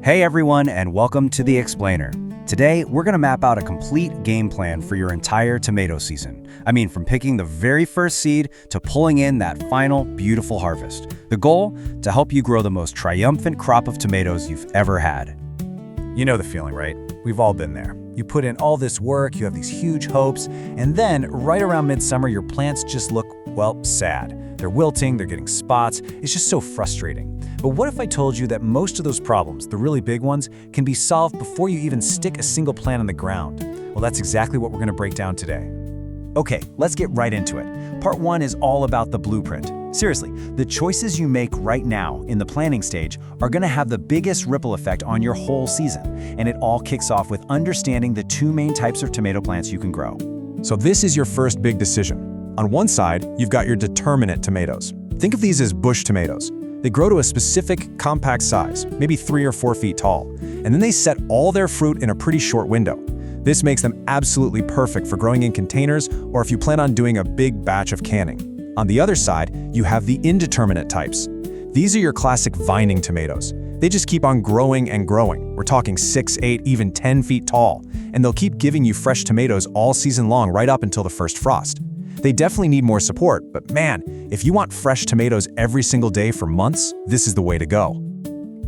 Hey everyone, and welcome to The Explainer. Today, we're going to map out a complete game plan for your entire tomato season. I mean, from picking the very first seed to pulling in that final, beautiful harvest. The goal? To help you grow the most triumphant crop of tomatoes you've ever had. You know the feeling, right? We've all been there. You put in all this work, you have these huge hopes, and then, right around midsummer, your plants just look, well, sad. They're wilting, they're getting spots. It's just so frustrating. But what if I told you that most of those problems, the really big ones, can be solved before you even stick a single plant on the ground? Well, that's exactly what we're going to break down today. Okay, let's get right into it. Part 1 is all about the blueprint. Seriously, the choices you make right now in the planning stage are going to have the biggest ripple effect on your whole season. And it all kicks off with understanding the two main types of tomato plants you can grow. So this is your first big decision. On one side, you've got your determinate tomatoes. Think of these as bush tomatoes. They grow to a specific, compact size, maybe 3 or 4 feet tall, and then they set all their fruit in a pretty short window. This makes them absolutely perfect for growing in containers or if you plan on doing a big batch of canning. On the other side, you have the indeterminate types. These are your classic vining tomatoes. They just keep on growing and growing. We're talking 6, 8, even 10 feet tall, and they'll keep giving you fresh tomatoes all season long right up until the first frost. They definitely need more support, but man, if you want fresh tomatoes every single day for months, this is the way to go.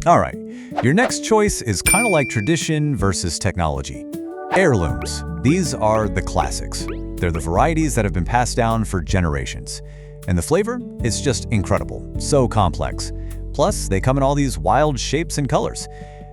All right, your next choice is kind of like tradition versus technology. Heirlooms. These are the classics. They're the varieties that have been passed down for generations. And the flavor is just incredible, so complex. Plus, they come in all these wild shapes and colors.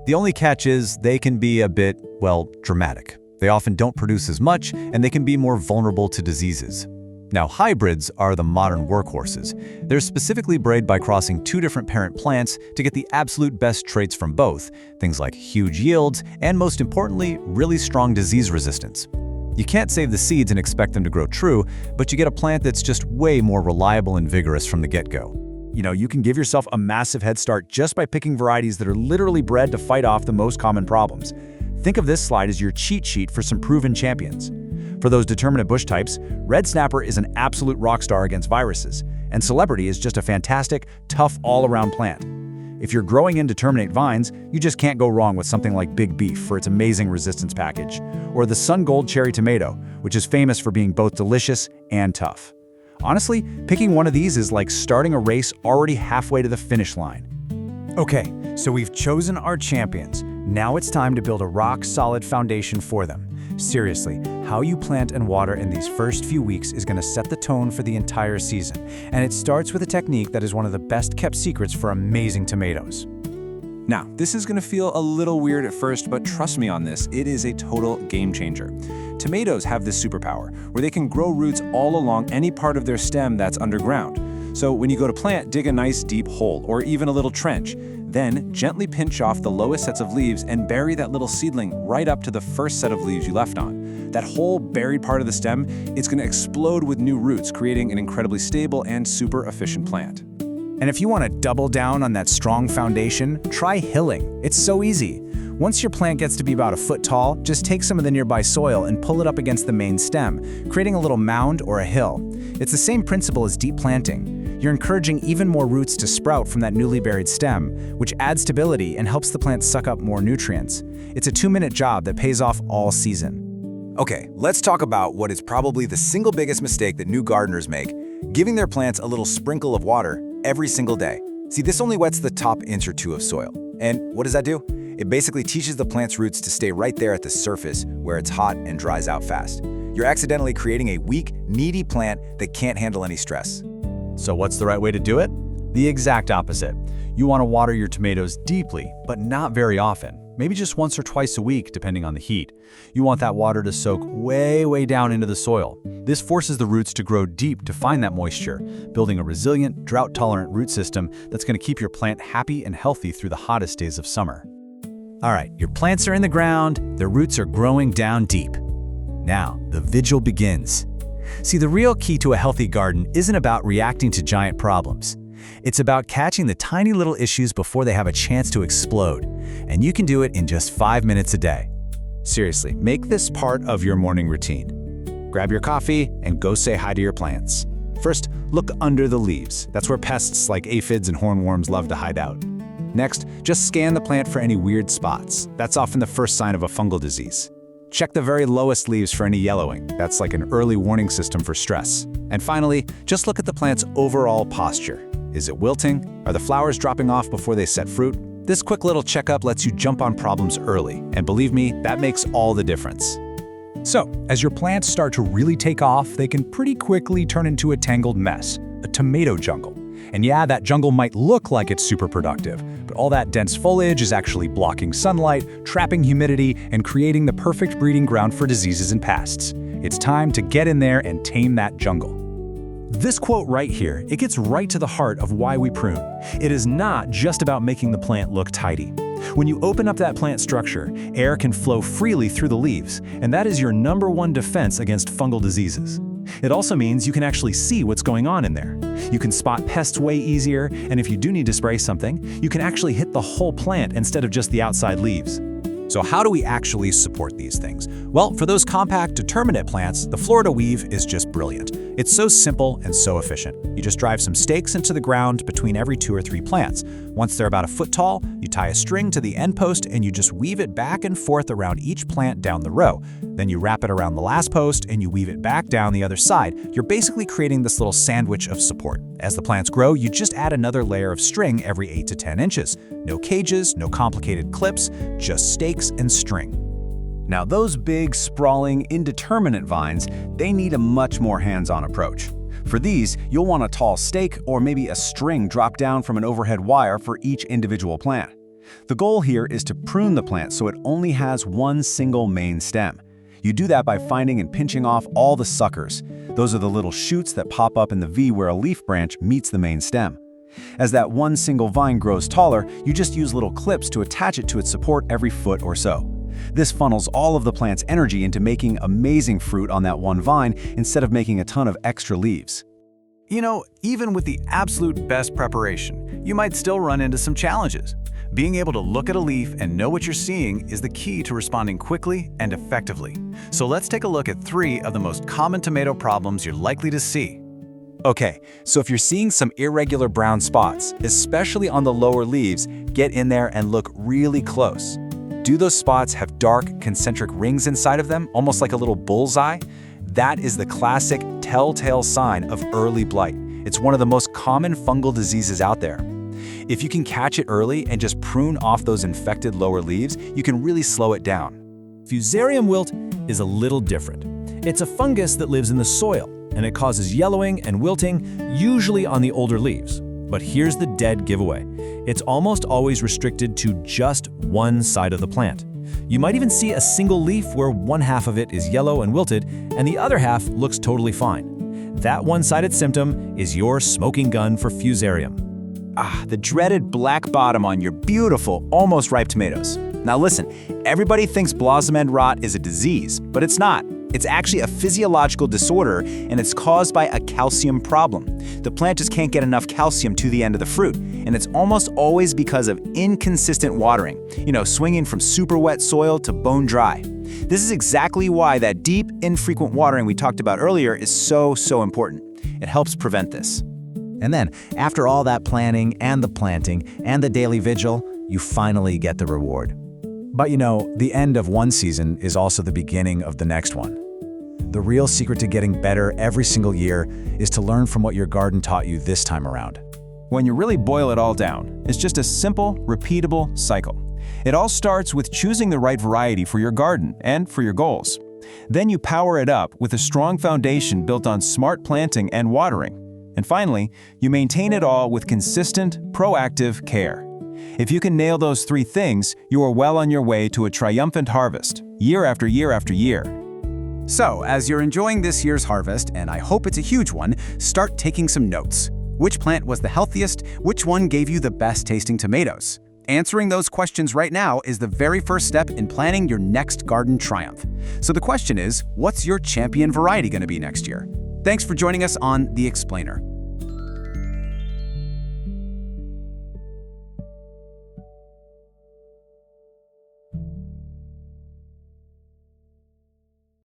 The only catch is they can be a bit, well, dramatic. They often don't produce as much, and they can be more vulnerable to diseases. Now, hybrids are the modern workhorses. They're specifically bred by crossing 2 different parent plants to get the absolute best traits from both, things like huge yields and, most importantly, really strong disease resistance. You can't save the seeds and expect them to grow true, but you get a plant that's just way more reliable and vigorous from the get-go. You know, you can give yourself a massive head start just by picking varieties that are literally bred to fight off the most common problems. Think of this slide as your cheat sheet for some proven champions. For those determinate bush types, Red Snapper is an absolute rock star against viruses, and Celebrity is just a fantastic, tough, all-around plant. If you're growing indeterminate vines, you just can't go wrong with something like Big Beef for its amazing resistance package, or the Sun Gold Cherry Tomato, which is famous for being both delicious and tough. Honestly, picking one of these is like starting a race already halfway to the finish line. Okay, so we've chosen our champions. Now it's time to build a rock-solid foundation for them. Seriously, how you plant and water in these first few weeks is going to set the tone for the entire season, and it starts with a technique that is one of the best-kept secrets for amazing tomatoes. Now, this is going to feel a little weird at first, but trust me on this, it is a total game changer. Tomatoes have this superpower, where they can grow roots all along any part of their stem that's underground. So when you go to plant, dig a nice deep hole, or even a little trench. Then, gently pinch off the lowest sets of leaves and bury that little seedling right up to the first set of leaves you left on. That whole buried part of the stem, it's going to explode with new roots, creating an incredibly stable and super efficient plant. And if you want to double down on that strong foundation, try hilling. It's so easy. Once your plant gets to be about a foot tall, just take some of the nearby soil and pull it up against the main stem, creating a little mound or a hill. It's the same principle as deep planting. You're encouraging even more roots to sprout from that newly buried stem, which adds stability and helps the plant suck up more nutrients. It's a 2-minute job that pays off all season. Okay, let's talk about what is probably the single biggest mistake that new gardeners make, giving their plants a little sprinkle of water every single day. See, this only wets the top inch or 2 of soil. And what does that do? It basically teaches the plant's roots to stay right there at the surface where it's hot and dries out fast. You're accidentally creating a weak, needy plant that can't handle any stress. So what's the right way to do it? The exact opposite. You want to water your tomatoes deeply, but not very often. Maybe just once or twice a week, depending on the heat. You want that water to soak way down into the soil. This forces the roots to grow deep to find that moisture, building a resilient, drought-tolerant root system that's going to keep your plant happy and healthy through the hottest days of summer. All right, your plants are in the ground, their roots are growing down deep. Now, the vigil begins. See, the real key to a healthy garden isn't about reacting to giant problems. It's about catching the tiny little issues before they have a chance to explode. And you can do it in just 5 minutes a day. Seriously, make this part of your morning routine. Grab your coffee and go say hi to your plants. First, look under the leaves. That's where pests like aphids and hornworms love to hide out. Next, just scan the plant for any weird spots. That's often the first sign of a fungal disease. Check the very lowest leaves for any yellowing. That's like an early warning system for stress. And finally, just look at the plant's overall posture. Is it wilting? Are the flowers dropping off before they set fruit? This quick little checkup lets you jump on problems early, and believe me, that makes all the difference. So, as your plants start to really take off, they can pretty quickly turn into a tangled mess, a tomato jungle. And yeah, that jungle might look like it's super productive, but all that dense foliage is actually blocking sunlight, trapping humidity, and creating the perfect breeding ground for diseases and pests. It's time to get in there and tame that jungle. This quote right here, it gets right to the heart of why we prune. It is not just about making the plant look tidy. When you open up that plant structure, air can flow freely through the leaves, and that is your #1 defense against fungal diseases. It also means you can actually see what's going on in there. You can spot pests way easier, and if you do need to spray something, you can actually hit the whole plant instead of just the outside leaves. So how do we actually support these things? Well, for those compact determinate plants, the Florida weave is just brilliant. It's so simple and so efficient. You just drive some stakes into the ground between every 2 or 3 plants. Once they're about a foot tall, you tie a string to the end post and you just weave it back and forth around each plant down the row. Then you wrap it around the last post and you weave it back down the other side. You're basically creating this little sandwich of support. As the plants grow, you just add another layer of string every 8 to 10 inches. No cages, no complicated clips, just stakes and string. Now those big, sprawling, indeterminate vines, they need a much more hands-on approach. For these, you'll want a tall stake or maybe a string drop down from an overhead wire for each individual plant. The goal here is to prune the plant so it only has one single main stem. You do that by finding and pinching off all the suckers. Those are the little shoots that pop up in the V where a leaf branch meets the main stem. As that one single vine grows taller, you just use little clips to attach it to its support every foot or so. This funnels all of the plant's energy into making amazing fruit on that one vine instead of making a ton of extra leaves. You know, even with the absolute best preparation, you might still run into some challenges. Being able to look at a leaf and know what you're seeing is the key to responding quickly and effectively. So let's take a look at 3 of the most common tomato problems you're likely to see. Okay, so if you're seeing some irregular brown spots, especially on the lower leaves, get in there and look really close. Do those spots have dark, concentric rings inside of them, almost like a little bullseye? That is the classic telltale sign of early blight. It's one of the most common fungal diseases out there. If you can catch it early and just prune off those infected lower leaves, you can really slow it down. Fusarium wilt is a little different. It's a fungus that lives in the soil, and it causes yellowing and wilting, usually on the older leaves. But here's the dead giveaway. It's almost always restricted to just one side of the plant. You might even see a single leaf where one half of it is yellow and wilted, and the other half looks totally fine. That one-sided symptom is your smoking gun for fusarium. The dreaded black bottom on your beautiful, almost ripe tomatoes. Now listen, everybody thinks blossom end rot is a disease, but it's not. It's actually a physiological disorder, and it's caused by a calcium problem. The plant just can't get enough calcium to the end of the fruit, and it's almost always because of inconsistent watering, swinging from super wet soil to bone dry. This is exactly why that deep, infrequent watering we talked about earlier is so important. It helps prevent this. And then, after all that planning and the planting and the daily vigil, you finally get the reward. But the end of one season is also the beginning of the next one. The real secret to getting better every single year is to learn from what your garden taught you this time around. When you really boil it all down, it's just a simple, repeatable cycle. It all starts with choosing the right variety for your garden and for your goals. Then you power it up with a strong foundation built on smart planting and watering. And finally, you maintain it all with consistent, proactive care. If you can nail those 3 things, you are well on your way to a triumphant harvest, year after year after year. So, as you're enjoying this year's harvest, and I hope it's a huge one, start taking some notes. Which plant was the healthiest? Which one gave you the best tasting tomatoes? Answering those questions right now is the very first step in planning your next garden triumph. So the question is, what's your champion variety going to be next year? Thanks for joining us on The Explainer.